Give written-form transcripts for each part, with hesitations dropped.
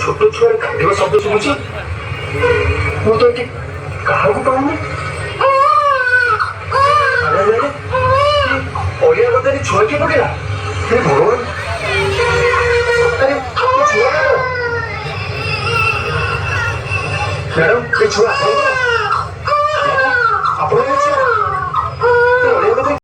छोट छुआ कांदिबा शब्द सुबुची मु तो एटी काहाकू पाउनी अरे ओडिया बदली छुआ के पकेला हे भगवान अरे छुआ मैडम ये छुआ आप ओडिया बदली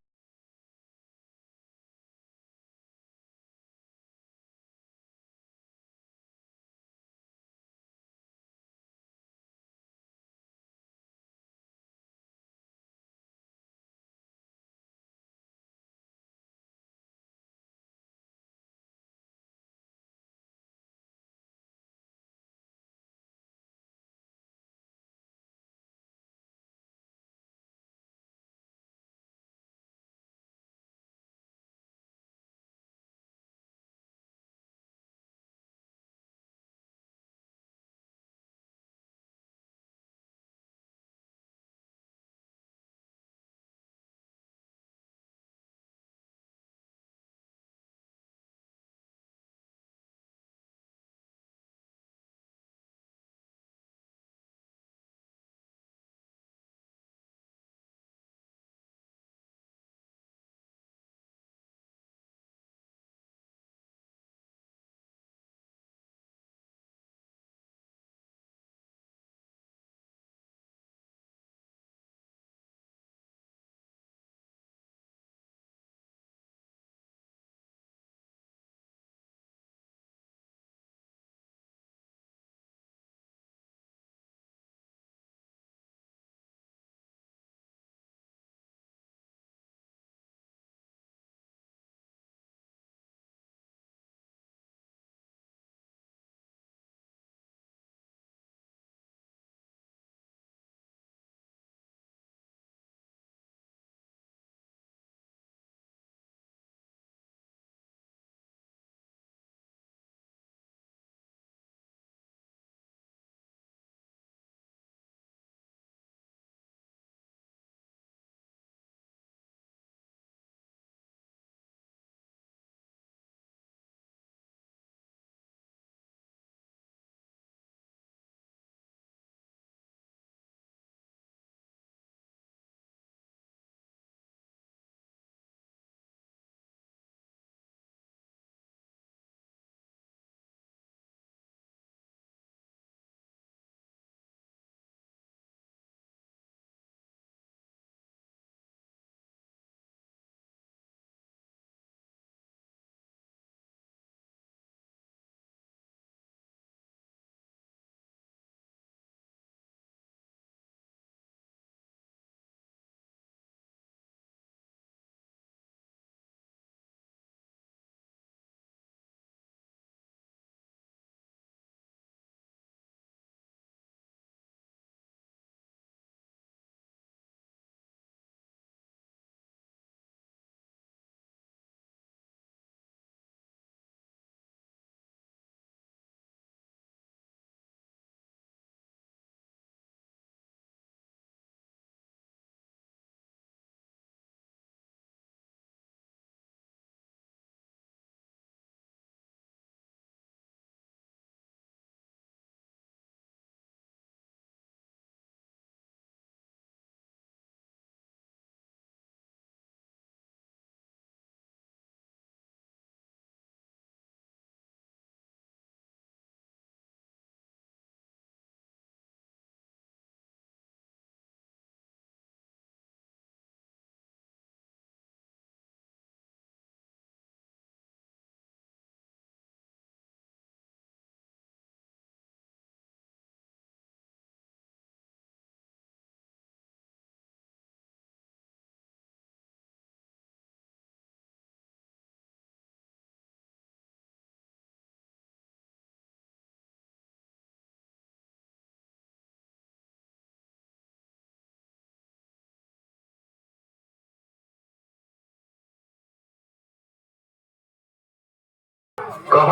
कह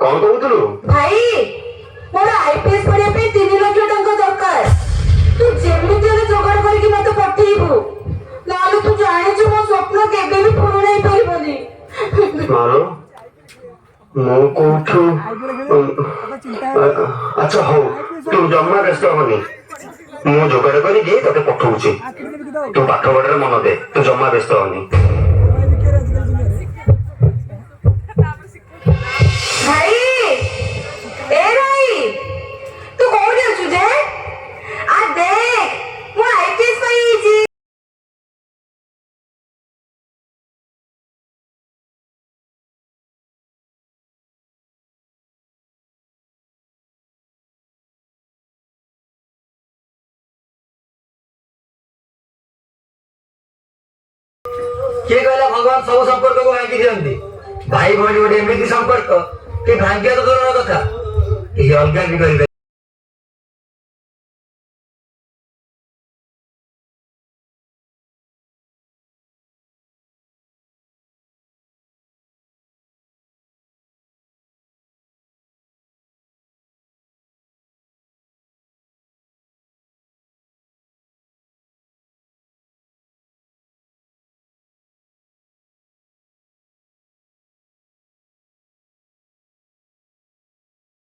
कौन कहूलु भाई मोर आईपीएस पढ़िया पे 3 लाख टंका दरकार तू जेमिति हेले जोगाड़ करके मते पठेइबु नाले तू जाने जो मो स्वप्न केबे भी पूर्ण नहीं परिबनी ମୁଁ କୋଉଠୁ ଆଚ୍ଛା ହଉ ତୁ ଜମା ବ୍ୟସ୍ତ ହବନି ମୁଁ ଯୋଗାଡ଼ କରିକି ତତେ ପଠଉଛି ତୁ ପାଠ ପଢାରେ ମନ ଦେ ତୁ ଜମା ବ୍ୟସ୍ତ ହବନି ଭାଇ ଏ ଭାଇ ତୁ କୋଉଠି ଅଛୁ ଯେ ଆ ଦେଖ ମୁଁ ଆଇପିଏସ୍ ପାଇଯାଇଛି। କିଏ କହିଲା ଭଗବାନ ସବୁ ସମ୍ପର୍କକୁ ଭାଙ୍ଗି ଦିଅନ୍ତି? ଭାଇ ଭଉଣୀ ଗୋଟେ ଏମିତି ସମ୍ପର୍କ କି ଭାଙ୍ଗିବା ତ ଦୂରର କଥା କେହି ଅଲଗା ବି କରିବେ।